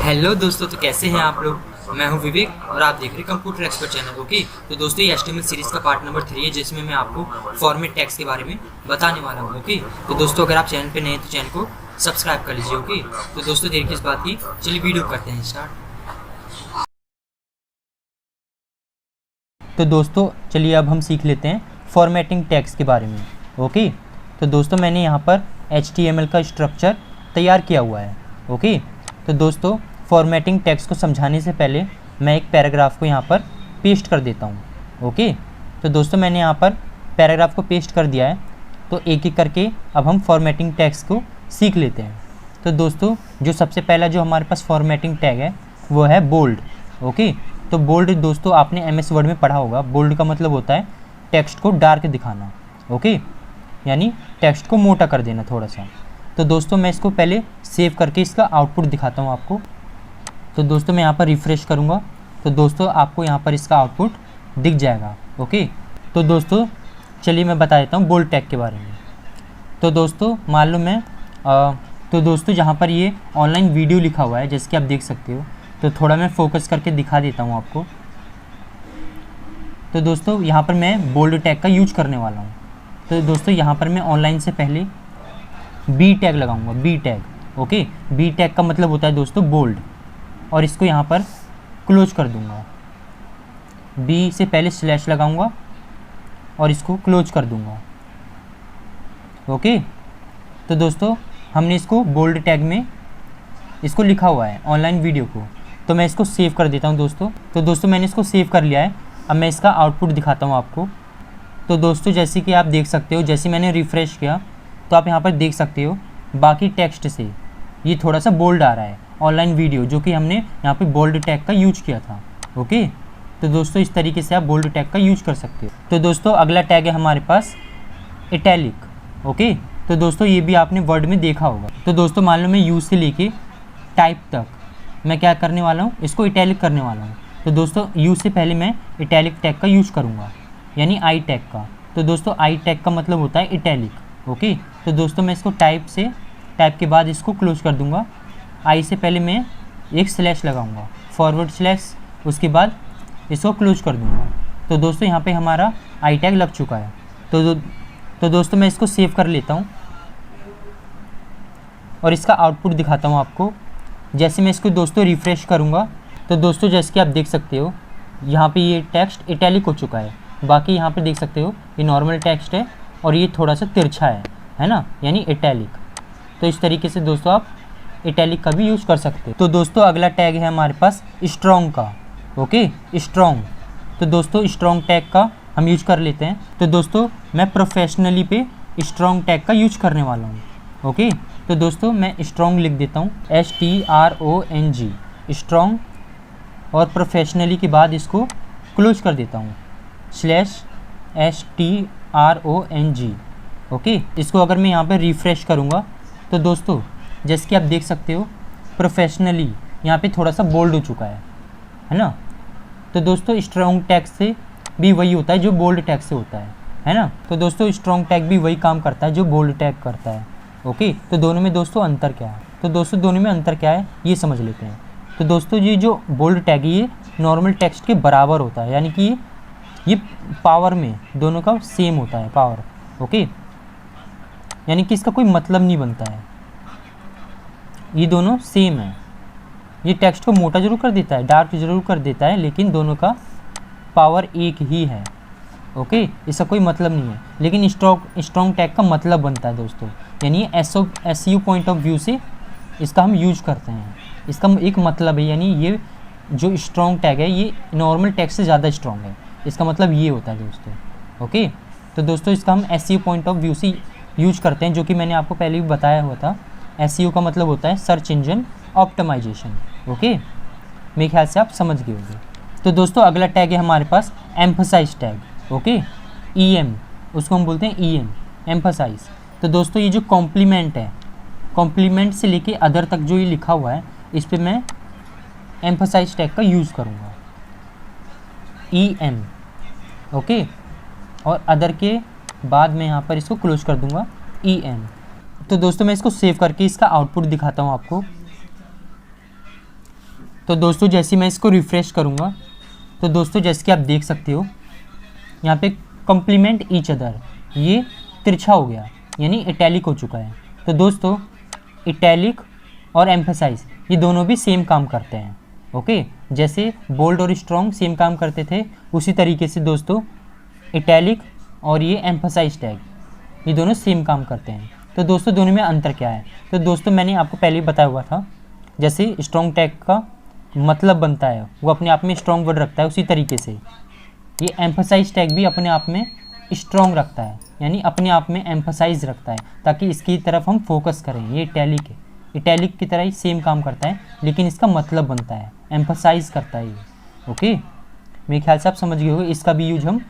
Hello दोस्तों, तो कैसे हैं आप लोग। मैं हूं विवेक और आप देख रहे हैं कंप्यूटर एक्सपर्ट चैनल। ओके, तो दोस्तों ये HTML सीरीज़ का पार्ट नंबर 3 है, जिसमें मैं आपको फॉर्मेट टैग्स के बारे में बताने वाला हूं। ओके, तो दोस्तों अगर आप चैनल पे नए हैं तो चैनल को सब्सक्राइब कर लीजिए। ओके, तो दोस्तों देर किस बात की, चलिए वीडियो करते हैं स्टार्ट। तो दोस्तों चलिए अब हम सीख लेते हैं फॉर्मेटिंग टैग्स के बारे में। ओके, तो दोस्तों मैंने यहाँ पर HTML का स्ट्रक्चर तैयार किया हुआ है। ओके, तो दोस्तों फॉर्मेटिंग टैग्स को समझाने से पहले मैं एक पैराग्राफ को यहाँ पर पेस्ट कर देता हूँ। ओके, तो दोस्तों मैंने यहाँ पर पैराग्राफ को पेस्ट कर दिया है। तो एक एक करके अब हम फॉर्मेटिंग टैग्स को सीख लेते हैं। तो दोस्तों जो सबसे पहला जो हमारे पास फॉर्मेटिंग टैग है वो है बोल्ड। ओके, तो बोल्ड दोस्तों आपने MS वर्ड में पढ़ा होगा। बोल्ड का मतलब होता है टेक्स्ट को डार्क दिखाना। ओके, यानी टेक्स्ट को मोटा कर देना थोड़ा सा। तो दोस्तों मैं इसको पहले सेव करके इसका आउटपुट दिखाता हूँ आपको। तो दोस्तों मैं यहाँ पर रिफ़्रेश करूँगा तो दोस्तों आपको यहाँ पर इसका आउटपुट दिख जाएगा। ओके, तो दोस्तों चलिए मैं बता देता हूँ बोल्ड टैग के बारे में। तो दोस्तों मान लो मैं तो दोस्तों जहाँ पर ये ऑनलाइन वीडियो लिखा हुआ है जैसे कि आप देख सकते हो, तो थोड़ा मैं फोकस करके दिखा देता हूँ आपको। तो दोस्तों यहाँ पर मैं बोल्ड टैग का यूज करने वाला हूँ। तो दोस्तों यहाँ पर मैं ऑनलाइन से पहले बी टैग लगाऊंगा, B tag. Okay, B tag का मतलब होता है दोस्तों बोल्ड, और इसको यहाँ पर क्लोज कर दूंगा। बी से पहले स्लैश लगाऊंगा और इसको क्लोज कर दूंगा। ओके, तो दोस्तों हमने इसको बोल्ड टैग में इसको लिखा हुआ है ऑनलाइन वीडियो को। तो मैं इसको सेव कर देता हूँ दोस्तों। तो दोस्तों मैंने इसको सेव कर लिया है। अब मैं इसका आउटपुट दिखाता हूँ आपको। तो दोस्तों जैसे कि आप देख सकते हो, जैसे मैंने रिफ़्रेश किया तो आप यहाँ पर देख सकते हो बाकी टेक्स्ट से ये थोड़ा सा बोल्ड आ रहा है ऑनलाइन वीडियो, जो कि हमने यहाँ पे बोल्ड टैग का यूज किया था। ओके, तो दोस्तों इस तरीके से आप बोल्ड टैग का यूज कर सकते हो। तो दोस्तों अगला टैग है हमारे पास इटैलिक। ओके, तो दोस्तों ये भी आपने वर्ड में देखा होगा। तो दोस्तों मान लो मैं यू से लेके टाइप तक मैं क्या करने वाला हूँ, इसको इटैलिक करने वाला हूँ। तो दोस्तों यू से पहले मैं इटैलिक टैग का यूज करूँगा, यानी आई टैग का। तो दोस्तों आई टैग का मतलब होता है इटैलिक। ओके, तो दोस्तों मैं इसको टाइप के बाद इसको क्लोज कर दूंगा। आई से पहले मैं एक स्लैश लगाऊंगा, फॉरवर्ड स्लैश, उसके बाद इसको क्लोज कर दूंगा। तो दोस्तों यहाँ पे हमारा आई टैग लग चुका है। तो दोस्तों मैं इसको सेव कर लेता हूँ और इसका आउटपुट दिखाता हूँ आपको। जैसे मैं इसको दोस्तों रिफ़्रेश करूँगा तो दोस्तों जैसे कि आप देख सकते हो यहाँ पे ये टेक्स्ट इटैलिक हो चुका है। बाकी यहाँ पे देख सकते हो ये नॉर्मल टेक्स्ट है और ये थोड़ा सा तिरछा है ना, यानी इटैलिक। तो इस तरीके से दोस्तों आप इटैलिक का भी यूज़ कर सकते हो। तो दोस्तों अगला टैग है हमारे पास स्ट्रॉन्ग का। Okay, strong. तो दोस्तों स्ट्रॉन्ग टैग का हम यूज कर लेते हैं। तो दोस्तों मैं प्रोफेशनली पे स्ट्रॉन्ग टैग का यूज करने वाला हूँ। ओके, तो दोस्तों मैं स्ट्रॉन्ग लिख देता हूँ, STRONG, स्ट्रॉन्ग, और प्रोफेशनली के बाद इसको क्लोज कर देता हूँ, /STRONG। ओके, इसको अगर मैं यहाँ पर रिफ़्रेश करूँगा तो दोस्तों जैसे कि आप देख सकते हो प्रोफेशनली यहाँ पे थोड़ा सा बोल्ड हो चुका है ना। तो दोस्तों स्ट्रॉन्ग टैग से भी वही होता है जो बोल्ड टैग से होता है ना। तो दोस्तों स्ट्रॉन्ग टैग भी वही काम करता है जो बोल्ड टैग करता है। ओके, तो दोनों में दोस्तों अंतर क्या है, तो दोस्तों दोनों में अंतर क्या है ये समझ लेते हैं। तो दोस्तों ये जो बोल्ड टैग है ये नॉर्मल टेक्स्ट के बराबर होता है, यानी कि ये पावर में दोनों का सेम होता है, पावर। ओके, यानी कि इसका कोई मतलब नहीं बनता है, ये दोनों सेम है। ये टेक्स्ट को मोटा जरूर कर देता है, डार्क जरूर कर देता है, लेकिन दोनों का पावर एक ही है। ओके, इसका कोई मतलब नहीं है, लेकिन स्ट्रॉन्ग टैग का मतलब बनता है दोस्तों, यानी SEO पॉइंट ऑफ व्यू से इसका हम यूज करते हैं। इसका एक मतलब है, यानी ये जो स्ट्रॉन्ग टैग है ये नॉर्मल टैग से ज़्यादा स्ट्रॉन्ग है, इसका मतलब ये होता है दोस्तों। ओके, तो दोस्तों इसका हम SEO पॉइंट ऑफ व्यू से यूज करते हैं, जो कि मैंने आपको पहले भी बताया हुआ था। SEO का मतलब होता है सर्च इंजन ऑप्टिमाइजेशन। ओके, मेरे ख्याल से आप समझ गए होंगे। तो दोस्तों अगला टैग है हमारे पास एम्फसाइज टैग। ओके, EM, उसको हम बोलते हैं EM, एम्फसाइज। तो दोस्तों ये जो कॉम्प्लीमेंट है, कॉम्प्लीमेंट से लेके अदर तक जो ये लिखा हुआ है, इस पर मैं एम्फसाइज टैग का यूज़ करूँगा, EM। ओके, और अदर के बाद मैं यहाँ पर इसको क्लोज कर दूँगा, EN। तो दोस्तों मैं इसको सेव करके इसका आउटपुट दिखाता हूँ आपको। तो दोस्तों जैसे मैं इसको रिफ़्रेश करूँगा तो दोस्तों जैसे कि आप देख सकते हो यहाँ पे कॉम्प्लीमेंट ईच अदर ये तिरछा हो गया, यानी इटैलिक हो चुका है। तो दोस्तों इटैलिक और एम्फसाइज ये दोनों भी सेम काम करते हैं। ओके, जैसे बोल्ड और स्ट्रॉन्ग सेम काम करते थे, उसी तरीके से दोस्तों इटैलिक और ये एम्फसाइज टैग ये दोनों सेम काम करते हैं। तो दोस्तों दोनों में अंतर क्या है? तो दोस्तों मैंने आपको पहले ही बताया हुआ था, जैसे स्ट्रॉन्ग टैग का मतलब बनता है वो अपने आप में स्ट्रॉन्ग वर्ड रखता है, उसी तरीके से ये एम्फसाइज टैग भी अपने आप में स्ट्रॉन्ग रखता है, यानी अपने आप में एम्फसाइज रखता है ताकि इसकी तरफ हम फोकस करें। ये इटैलिक है, इटैलिक की तरह ही सेम काम करता है, लेकिन इसका मतलब बनता है, एम्फसाइज करता है ये। ओके, मेरे ख्याल से आप समझ गए होंगे। इसका भी यूज हम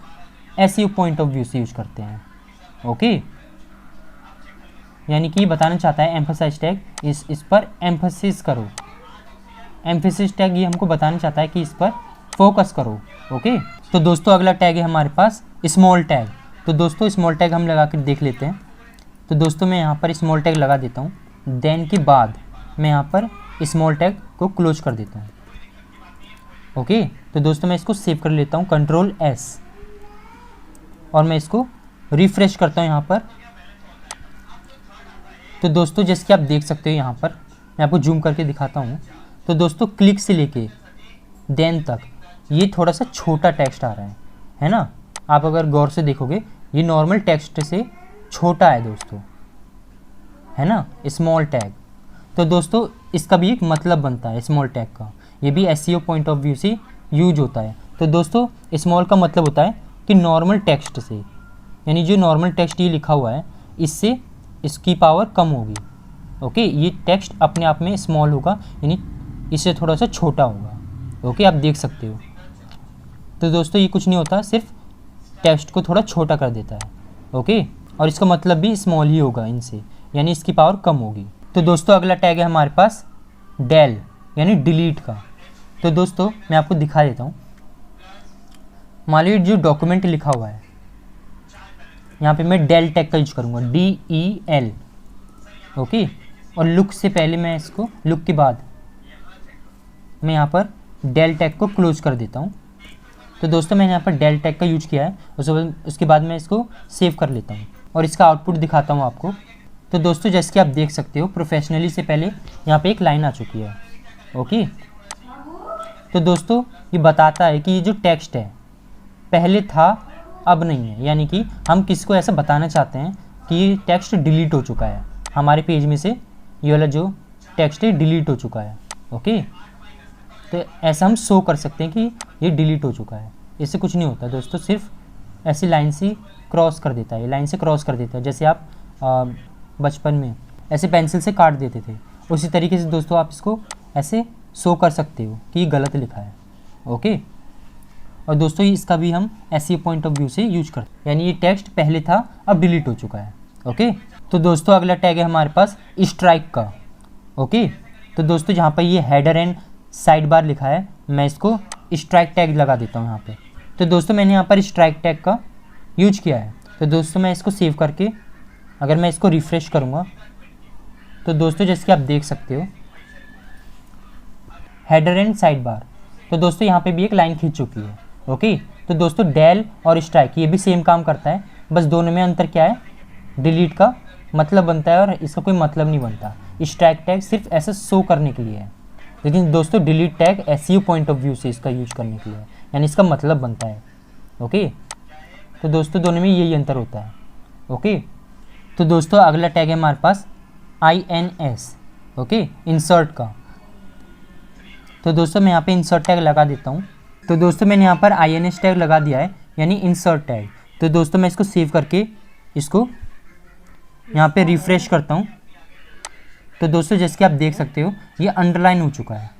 एसईओ पॉइंट ऑफ व्यू से यूज करते हैं। ओके, यानी कि बताना चाहता है एम्फसाइज टैग इस पर एम्फसिस करो, एम्फसिस टैग ये हमको बताना चाहता है कि इस पर फोकस करो। ओके, तो दोस्तों अगला टैग है हमारे पास स्मॉल टैग। तो दोस्तों स्मॉल टैग हम लगा कर देख लेते हैं। तो दोस्तों मैं यहाँ पर स्मॉल टैग लगा देता हूँ, देन के बाद मैं यहाँ पर स्मॉल टैग को क्लोज कर देता हूँ। ओके, तो दोस्तों मैं इसको सेव कर लेता हूँ, कंट्रोल S, और मैं इसको रिफ्रेश करता हूँ यहाँ पर। तो दोस्तों जैसे कि आप देख सकते हो यहाँ पर मैं आपको जूम करके दिखाता हूँ। तो दोस्तों क्लिक से लेके देन तक ये थोड़ा सा छोटा टेक्स्ट आ रहा है ना। आप अगर गौर से देखोगे ये नॉर्मल टेक्स्ट से छोटा है दोस्तों, है ना, स्मॉल टैग। तो दोस्तों इसका भी एक मतलब बनता है स्मॉल टैग का, ये भी एसईओ पॉइंट ऑफ व्यू से यूज होता है। तो दोस्तों स्मॉल का मतलब होता है कि नॉर्मल टेक्स्ट से, यानी जो नॉर्मल टेक्स्ट ये लिखा हुआ है इससे इसकी पावर कम होगी। ओके, ये टेक्स्ट अपने आप में स्मॉल होगा, यानी इससे थोड़ा सा छोटा होगा। ओके, आप देख सकते हो। तो दोस्तों ये कुछ नहीं होता, सिर्फ टेक्स्ट को थोड़ा छोटा कर देता है। ओके, और इसका मतलब भी स्मॉल ही होगा इनसे, यानी इसकी पावर कम होगी। तो दोस्तों अगला टैग है हमारे पास डेल, यानी डिलीट का। तो दोस्तों मैं आपको दिखा देता हूँ। मान लीजिए जो डॉक्यूमेंट लिखा हुआ है यहाँ पे मैं डेल टैग का यूज करूँगा, DEL। ओके, और लुक से पहले मैं इसको, लुक के बाद मैं यहाँ पर डेल टैग को क्लोज कर देता हूँ। तो दोस्तों मैंने यहाँ पर डेल टैग का यूज किया है, उसके बाद मैं इसको सेव कर लेता हूँ और इसका आउटपुट दिखाता हूँ आपको। तो दोस्तों जैसे कि आप देख सकते हो प्रोफेशनली से पहले यहाँ पे एक लाइन आ चुकी है। ओके, तो दोस्तों ये बताता है कि ये जो टेक्स्ट है पहले था अब नहीं है, यानी कि हम किसको ऐसा बताना चाहते हैं कि ये टेक्स्ट डिलीट हो चुका है, हमारे पेज में से ये वाला जो टेक्स्ट है डिलीट हो चुका है। ओके, तो ऐसा हम शो कर सकते हैं कि ये डिलीट हो चुका है। इससे कुछ नहीं होता दोस्तों, सिर्फ ऐसी लाइन से क्रॉस कर देता है, लाइन से क्रॉस कर देता है, जैसे आप बचपन में ऐसे पेंसिल से काट देते थे, उसी तरीके से दोस्तों आप इसको ऐसे शो कर सकते हो कि ये गलत लिखा है। ओके, और दोस्तों इसका भी हम एसईओ पॉइंट ऑफ व्यू से यूज करते हैं, यानी ये टेक्स्ट पहले था अब डिलीट हो चुका है। ओके, तो दोस्तों अगला टैग है हमारे पास स्ट्राइक का। ओके, तो दोस्तों जहाँ पर ये हेडर एंड साइड बार लिखा है मैं इसको स्ट्राइक टैग लगा देता हूँ यहाँ पे। तो दोस्तों मैंने यहाँ पर स्ट्राइक टैग का यूज किया है। तो दोस्तों मैं इसको सेव करके अगर मैं इसको रिफ़्रेश करूँगा तो दोस्तों जैसे कि आप देख सकते हो हेडर एंड साइड बार, तो दोस्तों यहाँ पे भी एक लाइन खींच चुकी है। ओके, तो दोस्तों डेल और स्ट्राइक ये भी सेम काम करता है, बस दोनों में अंतर क्या है, डिलीट का मतलब बनता है और इसका कोई मतलब नहीं बनता। स्ट्राइक टैग सिर्फ ऐसा शो करने के लिए है, लेकिन दोस्तों delete tag SEO point of view से इसका यूज करने के लिए है, यानी इसका मतलब बनता है। ओके, तो दोस्तों दोनों में यही अंतर होता है। ओके, तो दोस्तों अगला टैग है हमारे पास INS। ओके, इंसर्ट का। तो दोस्तों मैं यहाँ पे इंसर्ट टैग लगा देता हूँ। तो दोस्तों मैंने यहाँ पर INS टैग लगा दिया है, यानी इंसर्ट टैग। तो दोस्तों मैं इसको सेव करके इसको यहाँ पे रिफ़्रेश करता हूँ। तो दोस्तों जैसे कि आप देख सकते हो ये अंडरलाइन हो चुका है,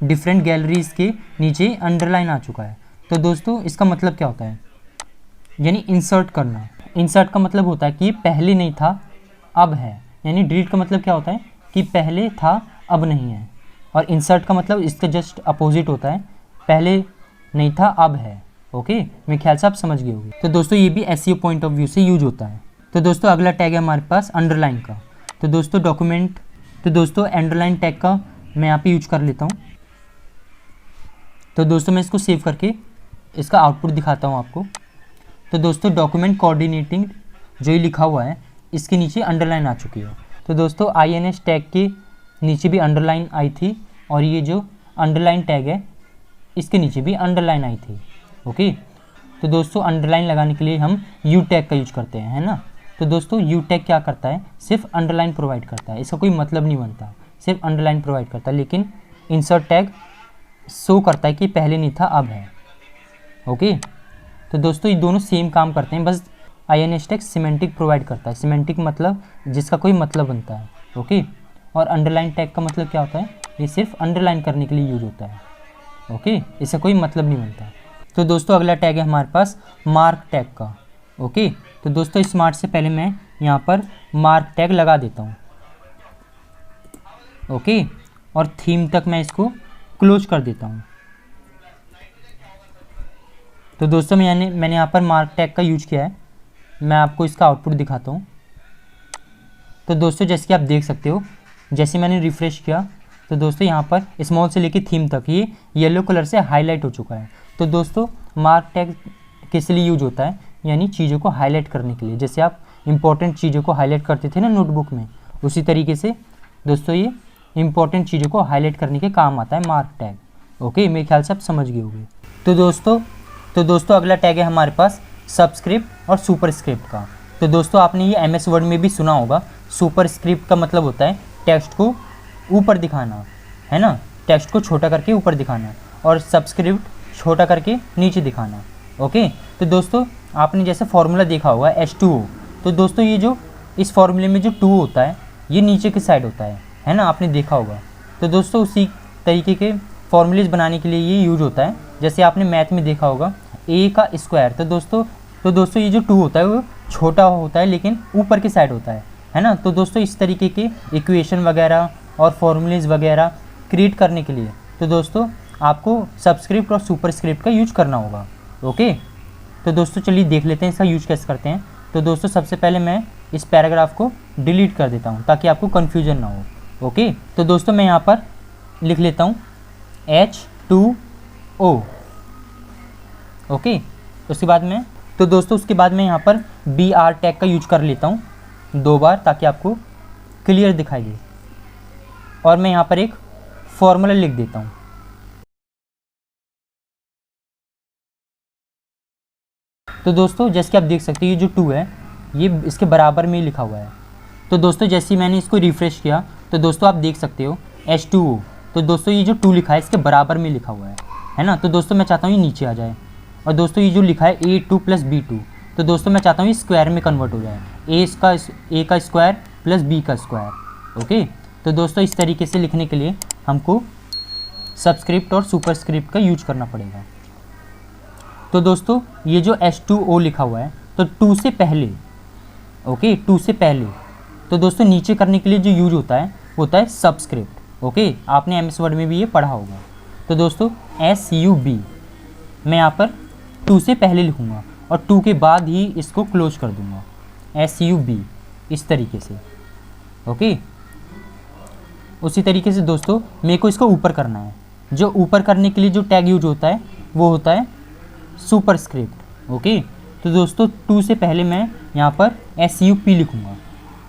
डिफरेंट गैलरीज के नीचे अंडरलाइन आ चुका है। तो दोस्तों इसका मतलब क्या होता है, यानी इंसर्ट करना। इंसर्ट का मतलब होता है कि पहले नहीं था अब है, यानी डिलीट का मतलब क्या होता है कि पहले था अब नहीं है, और इंसर्ट का मतलब इसका जस्ट अपोजिट होता है, पहले नहीं था अब है। ओके, मेरे ख्याल से आप समझ गए होंगे। तो दोस्तों ये भी एसईओ पॉइंट ऑफ व्यू से यूज होता है। तो दोस्तों अगला टैग है हमारे पास अंडरलाइन का। तो दोस्तों डॉक्यूमेंट, तो दोस्तों अंडरलाइन टैग का मैं यहाँ पे यूज कर लेता हूँ। तो दोस्तों मैं इसको सेव करके इसका आउटपुट दिखाता हूँ आपको। तो दोस्तों डॉक्यूमेंट कोऑर्डिनेटिंग जो ये लिखा हुआ है इसके नीचे अंडरलाइन आ चुकी है। तो दोस्तों INS टैग के नीचे भी अंडरलाइन आई थी और ये जो अंडरलाइन टैग है इसके नीचे भी अंडरलाइन आई थी। ओके, तो दोस्तों अंडरलाइन लगाने के लिए हम यू टैग का यूज करते हैं, है ना। तो दोस्तों यू टैग क्या करता है, सिर्फ अंडरलाइन प्रोवाइड करता है, इसका कोई मतलब नहीं बनता, सिर्फ अंडरलाइन प्रोवाइड करता है। लेकिन इंसर्ट टैग शो करता है कि पहले नहीं था अब है। ओके, तो दोस्तों ये दोनों सेम काम करते हैं, बस INS टैग सिमेंटिक प्रोवाइड करता है। सिमेंटिक मतलब जिसका कोई मतलब बनता है। ओके, और अंडरलाइन टैग का मतलब क्या होता है, ये सिर्फ अंडरलाइन करने के लिए यूज होता है। ओके, इसका कोई मतलब नहीं बनता। तो दोस्तों अगला टैग है हमारे पास मार्क टैग का। ओके, तो दोस्तों स्मार्ट से पहले मैं यहाँ पर मार्क टैग लगा देता हूँ। ओके, और थीम तक मैं इसको क्लोज कर देता हूँ। तो दोस्तों मैंने यहाँ पर मार्क टैग का यूज किया है, मैं आपको इसका आउटपुट दिखाता हूँ। तो दोस्तों जैसे कि आप देख सकते हो, जैसे मैंने रिफ़्रेश किया तो दोस्तों यहाँ पर स्मॉल से लेकर थीम तक ये येलो कलर से हाईलाइट हो चुका है। तो दोस्तों मार्क टैग किस लिए यूज होता है, यानी चीज़ों को हाईलाइट करने के लिए। जैसे आप इंपॉर्टेंट चीज़ों को हाईलाइट करते थे ना नोटबुक में, उसी तरीके से दोस्तों ये इंपॉर्टेंट चीज़ों को हाईलाइट करने के काम आता है मार्क टैग। ओके, मेरे ख्याल से आप समझ गए होंगे। तो दोस्तों अगला टैग है हमारे पास सबस्क्रिप्ट और सुपरस्क्रिप्ट का। तो दोस्तों आपने ये MS वर्ड में भी सुना होगा। सुपरस्क्रिप्ट का मतलब होता है टेक्स्ट को ऊपर दिखाना, है ना, टेक्स्ट को छोटा करके ऊपर दिखाना, और सबस्क्रिप्ट छोटा करके नीचे दिखाना। ओके, तो दोस्तों आपने जैसे फार्मूला देखा होगा H2O। तो दोस्तों ये जो इस फार्मूले में जो 2 होता है ये नीचे की साइड होता है ना, आपने देखा होगा। तो दोस्तों उसी तरीके के फॉर्मूलेज बनाने के लिए ये यूज होता है। जैसे आपने मैथ में देखा होगा A का स्क्वायर। तो दोस्तों ये जो 2 होता है वो छोटा होता है लेकिन ऊपर की साइड होता है ना। तो दोस्तों इस तरीके के इक्वेशन वगैरह और फॉर्मूलेज वगैरह क्रिएट करने के लिए तो दोस्तों आपको सबस्क्रिप्ट और सुपरस्क्रिप्ट का यूज करना होगा। ओके, तो दोस्तों चलिए देख लेते हैं इसका यूज कैसे करते हैं। तो दोस्तों सबसे पहले मैं इस पैराग्राफ को डिलीट कर देता हूँ ताकि आपको कन्फ्यूजन ना हो। ओके, तो दोस्तों मैं यहाँ पर लिख लेता हूँ H2O। ओके, उसके बाद मैं यहाँ पर BR टैग का यूज कर लेता हूँ 2 बार ताकि आपको क्लियर दिखाई दे, और मैं यहाँ पर एक फॉर्मूला लिख देता हूँ। तो दोस्तों जैसे कि आप देख सकते हैं ये जो 2 है ये इसके बराबर में ही लिखा हुआ है। तो दोस्तों जैसे ही मैंने इसको रिफ़्रेश किया तो दोस्तों आप देख सकते हो H2O। तो दोस्तों ये जो 2 लिखा है इसके बराबर में लिखा हुआ है ना। तो दोस्तों मैं चाहता हूँ ये नीचे आ जाए, और दोस्तों ये जो लिखा है A2 + B2, तो दोस्तों मैं चाहता हूँ ये स्क्वायर में कन्वर्ट हो जाए, A का स्क्वायर + B का स्क्वायर। ओके, तो दोस्तों इस तरीके से लिखने के लिए हमको सबस्क्रिप्ट और सुपरस्क्रिप्ट का यूज करना पड़ेगा। तो दोस्तों ये जो H2O लिखा हुआ है तो 2 से पहले, ओके 2 से पहले, तो दोस्तों नीचे करने के लिए जो यूज होता है सबस्क्रिप्ट। ओके, आपने MS वर्ड में भी ये पढ़ा होगा। तो दोस्तों SUB मैं यहाँ पर 2 से पहले लिखूँगा और 2 के बाद ही इसको क्लोज कर दूँगा, SUB इस तरीके से। ओके, उसी तरीके से दोस्तों मेरे को इसको ऊपर करना है। जो ऊपर करने के लिए जो टैग यूज होता है वो होता है सुपरस्क्रिप्ट। ओके, तो दोस्तों 2 से पहले मैं यहाँ पर SUP लिखूँगा।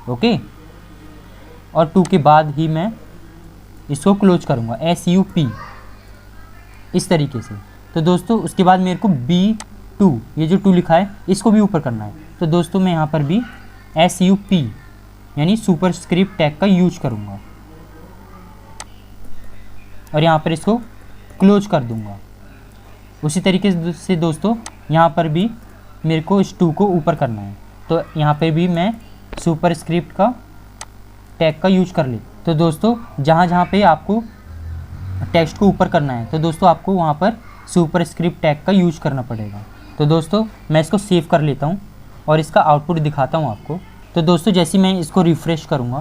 ओके, और 2 के बाद ही मैं इसको क्लोज करूँगा, SUP इस तरीके से। तो दोस्तों उसके बाद मेरे को B2 ये जो 2 लिखा है इसको भी ऊपर करना है। तो दोस्तों मैं यहाँ पर भी SUP यानी सुपरस्क्रिप्ट टैग का यूज करूँगा और यहाँ पर इसको क्लोज कर दूँगा। उसी तरीके से दोस्तों यहाँ पर भी मेरे को इस 2 को ऊपर करना है, तो यहाँ पर भी मैं सुपरस्क्रिप्ट का टैग का यूज कर ले। तो दोस्तों जहाँ पे आपको टेक्स्ट को ऊपर करना है तो दोस्तों आपको वहाँ पर सुपरस्क्रिप्ट टैग का यूज करना पड़ेगा। तो दोस्तों मैं इसको सेव कर लेता हूँ और इसका आउटपुट दिखाता हूँ आपको। तो दोस्तों जैसे मैं इसको रिफ़्रेश करूँगा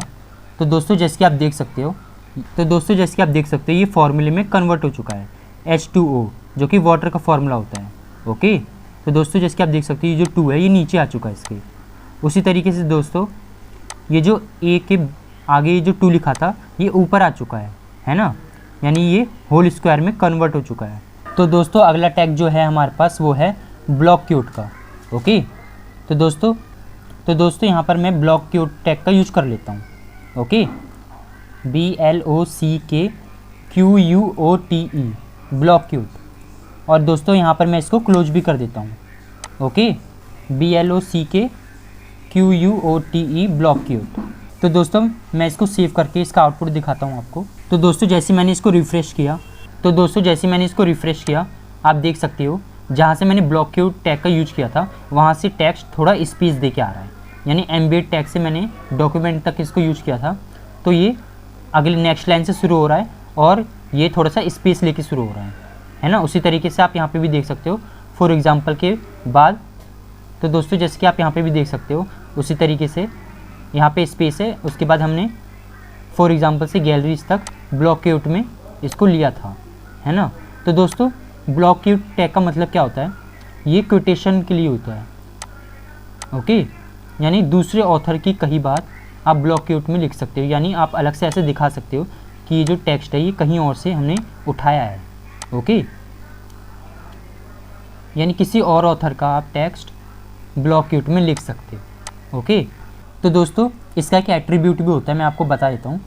तो दोस्तों जैसे कि आप देख सकते हो ये फार्मूले में कन्वर्ट हो चुका है H2O जो कि वाटर का फार्मूला होता है। ओके, तो दोस्तों जैसे कि आप देख सकते हो ये जो 2 है ये नीचे आ चुका है इसके। उसी तरीके से दोस्तों ये जो ए के आगे जो 2 लिखा था ये ऊपर आ चुका है ना, यानी ये होल स्क्वायर में कन्वर्ट हो चुका है। तो दोस्तों अगला टैग जो है हमारे पास वो है ब्लॉक क्यूट का। ओके, तो दोस्तों यहाँ पर मैं ब्लॉक क्यूट टैग का यूज कर लेता हूँ। ओके, BLOCKQUOTE ब्लॉक क्यूट, और दोस्तों यहाँ पर मैं इसको क्लोज भी कर देता हूँ। Okay, BLOCKQUOTE block cute. तो दोस्तों मैं इसको सेव करके इसका आउटपुट दिखाता हूँ आपको। तो दोस्तों जैसे मैंने इसको रिफ़्रेश किया, आप देख सकते हो जहाँ से मैंने ब्लॉक क्यूट टैग का यूज किया था वहाँ से टेक्स्ट थोड़ा स्पेस दे के आ रहा है, यानी एम्बेड टैग से मैंने डॉक्यूमेंट तक इसको यूज किया था, तो ये अगले नेक्स्ट लाइन से शुरू हो रहा है और ये थोड़ा सा स्पेस लेके शुरू हो रहा है ना। उसी तरीके से आप यहाँ पे भी देख सकते हो फॉर एग्जांपल के बाद। तो दोस्तों जैसे कि आप यहाँ पे भी देख सकते हो उसी तरीके से यहाँ पे स्पेस है, उसके बाद हमने फॉर एग्जांपल से गैलरीज तक ब्लॉक क्यूट में इसको लिया था, है ना। तो दोस्तों ब्लॉक क्यूट टैग का मतलब क्या होता है, ये क्विटेशन के लिए होता है। ओके, यानी दूसरे ऑथर की कही बात आप ब्लॉक क्यूट में लिख सकते हो, यानी आप अलग से ऐसे दिखा सकते हो कि ये जो टेक्स्ट है ये कहीं और से हमने उठाया है। ओके, यानी किसी और ऑथर का आप टेक्स्ट ब्लॉक क्यूट में लिख सकते हो। ओके, तो दोस्तों इसका एक एट्रीब्यूट भी होता है, मैं आपको बता देता हूँ।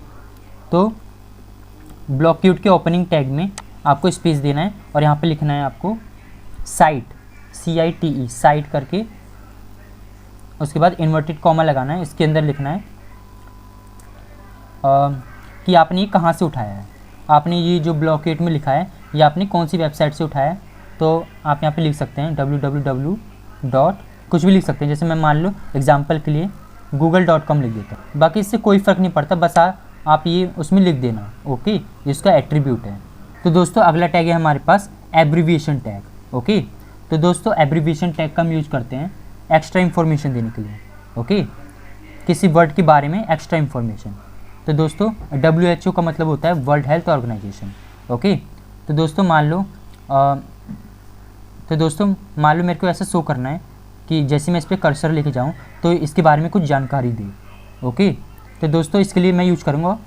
तो ब्लॉक क्यूट के ओपनिंग टैग में आपको स्पेस देना है और यहाँ पे लिखना है आपको साइट, CITE साइट करके, उसके बाद इन्वर्टेड कॉमा लगाना है, इसके अंदर लिखना है कि आपने ये कहाँ से उठाया है, आपने ये जो ब्लॉक क्यूट में लिखा है ये आपने कौन सी वेबसाइट से उठाया है। तो आप यहाँ पे लिख सकते हैं www. कुछ भी लिख सकते हैं, जैसे मैं मान लो एग्जाम्पल के लिए google.com लिख देता हूँ, बाकी इससे कोई फ़र्क नहीं पड़ता, बस आप ये उसमें लिख देना। ओके, इसका एट्रीब्यूट है। तो दोस्तों अगला टैग है हमारे पास एब्रीविएशन टैग। ओके, तो दोस्तों एब्रीविएशन टैग का हम यूज़ करते हैं एक्स्ट्रा इन्फॉर्मेशन देने के लिए। ओके, किसी वर्ड के बारे में एक्स्ट्रा इन्फॉर्मेशन। तो दोस्तों WHO का मतलब होता है वर्ल्ड हेल्थ ऑर्गेनाइजेशन। ओके, तो दोस्तों मान लो मेरे को ऐसा शो करना है कि जैसे मैं इस पर कर्सर लेके जाऊँ तो इसके बारे में कुछ जानकारी दे। ओके, तो दोस्तों इसके लिए मैं यूज करूँगा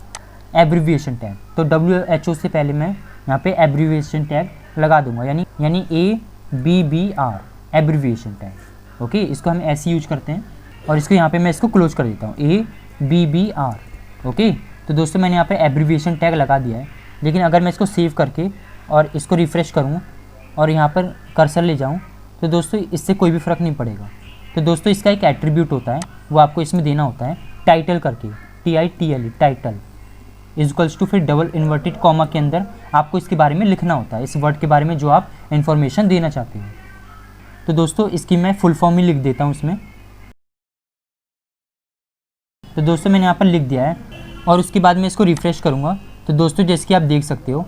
एब्रीविएशन टैग। तो WHO से पहले मैं यहाँ पे एब्रीविएशन टैग लगा दूंगा, यानी ABBR एब्रीविएशन टैग। ओके, इसको हम ऐसे यूज करते हैं और इसको यहाँ पे मैं इसको क्लोज कर देता हूँ ABBR। ओके, तो दोस्तों मैंने यहाँ पे एब्रीविएशन टैग लगा दिया है, लेकिन अगर मैं इसको सेव करके और इसको रिफ़्रेश करूँ और यहाँ पर कर्सर ले जाऊँ तो दोस्तों इससे कोई भी फ़र्क नहीं पड़ेगा। तो दोस्तों इसका एक एट्रीब्यूट होता है, वो आपको इसमें देना होता है टाइटल करके, TITLE टाइटल इक्वल्स टू, फिर डबल इन्वर्टेड कॉमा के अंदर आपको इसके बारे में लिखना होता है, इस वर्ड के बारे में जो आप इन्फॉर्मेशन देना चाहते हो। तो दोस्तों इसकी मैं फुल फॉर्म ही लिख देता हूँ इसमें। तो दोस्तों मैंने यहाँ पर लिख दिया है और उसके बाद मैं इसको रिफ़्रेश करूँगा तो दोस्तों जैसे कि आप देख सकते हो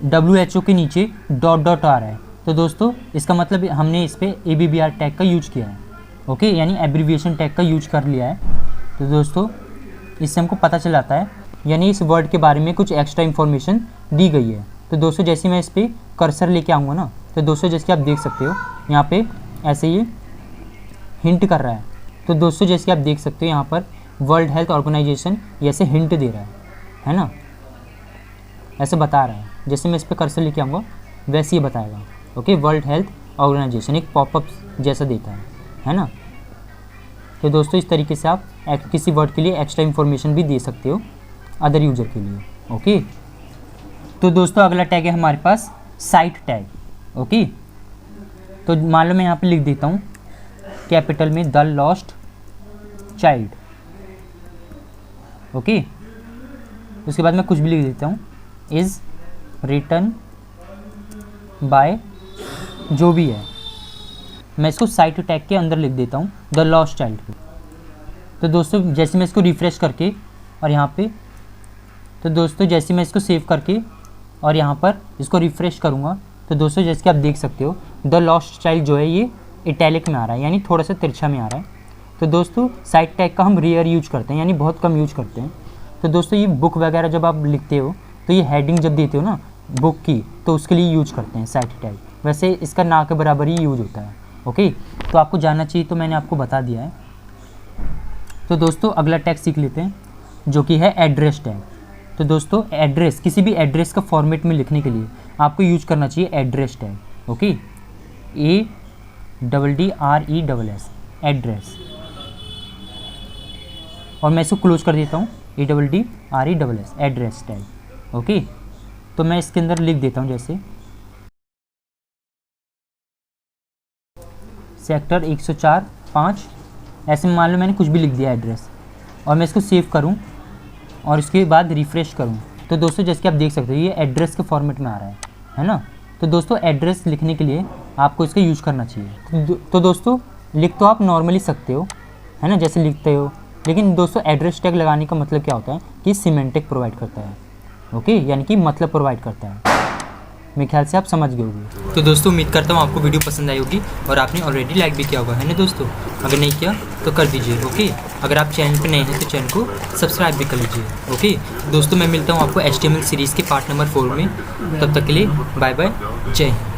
WHO के नीचे डॉट आ रहा है। तो दोस्तों इसका मतलब हमने इस पर ABBR टैग का यूज किया है। ओके, यानी एब्रीविएशन टैग का यूज कर लिया है। तो दोस्तों इससे हमको पता चल जाता है, यानी इस वर्ड के बारे में कुछ एक्स्ट्रा इन्फॉर्मेशन दी गई है। तो दोस्तों जैसे मैं इस पर कर्सर लेके आऊँगा ना, तो दोस्तों जैसे कि आप देख सकते हो यहाँ पे ऐसे ये हिंट कर रहा है। तो दोस्तों जैसे कि आप देख सकते हो यहाँ पर वर्ल्ड हेल्थ ऑर्गेनाइजेशन ऐसे हिंट दे रहा है ना, ऐसे बता रहा है। जैसे मैं इस पर कर्सर लेके आऊँगा वैसे ही बताएगा। ओके, वर्ल्ड हेल्थ ऑर्गेनाइजेशन एक पॉपअप जैसा देता है ना। तो दोस्तों इस तरीके से आप किसी वर्ड के लिए एक्स्ट्रा इन्फॉर्मेशन भी दे सकते हो अदर यूजर के लिए। ओके, तो दोस्तों अगला टैग है हमारे पास साइट टैग। ओके, तो मान लो मैं यहाँ पे लिख देता हूँ कैपिटल में द लॉस्ट चाइल्ड। ओके, उसके बाद मैं कुछ भी लिख देता हूँ इज़ रिटन बाय, जो भी है मैं इसको साइट टैग के अंदर लिख देता हूँ द लॉस्ट चाइल्ड को। तो दोस्तों जैसे मैं इसको रिफ़्रेश करके और यहाँ पे, तो दोस्तों जैसे मैं इसको सेव करके और यहाँ पर इसको रिफ़्रेश करूँगा तो दोस्तों जैसे कि आप देख सकते हो द लॉस्ट चाइल्ड जो है ये इटैलिक में आ रहा है, यानी थोड़ा सा तिरछा में आ रहा है। तो दोस्तों साइट टैग का हम रेयर यूज करते हैं, यानी बहुत कम यूज करते हैं। तो दोस्तों ये बुक वगैरह जब आप लिखते हो तो ये हेडिंग जब देते हो ना बुक की, तो उसके लिए यूज करते हैं साइट टैग। वैसे इसका ना के बराबर ही यूज होता है। ओके, तो आपको जानना चाहिए तो मैंने आपको बता दिया है। तो दोस्तों अगला टैग सीख लेते हैं जो कि है एड्रेस टैग। तो दोस्तों एड्रेस, किसी भी एड्रेस का फॉर्मेट में लिखने के लिए आपको यूज करना चाहिए address tag. Okay, ADDRESS address. और मैं इसको क्लोज कर देता हूँ, ADDRESS एड्रेस टैग। ओके, तो मैं इसके अंदर लिख देता हूँ जैसे सेक्टर 104-5, ऐसे मान लो मैंने कुछ भी लिख दिया एड्रेस, और मैं इसको सेव करूं और इसके बाद रिफ़्रेश करूं, तो दोस्तों जैसे कि आप देख सकते हो ये एड्रेस के फॉर्मेट में आ रहा है ना। तो दोस्तों एड्रेस लिखने के लिए आपको इसका यूज़ करना चाहिए। तो दोस्तों लिख तो आप नॉर्मली सकते हो, है ना, जैसे लिखते हो, लेकिन दोस्तों एड्रेस टैग लगाने का मतलब क्या होता है कि सिमेंटिक प्रोवाइड करता है। ओके, यानी कि मतलब प्रोवाइड करता है। मेरे ख्याल से आप समझ गए होंगे। तो दोस्तों उम्मीद करता हूँ आपको वीडियो पसंद आई होगी और आपने ऑलरेडी लाइक भी किया होगा, है ना दोस्तों। अगर नहीं किया तो कर दीजिए। ओके, अगर आप चैनल पे नए हैं तो चैनल को सब्सक्राइब भी कर लीजिए। ओके दोस्तों, मैं मिलता हूँ आपको HTML सीरीज़ के पार्ट नंबर 4 में। तब तक के लिए बाय बाय, जय हिंद।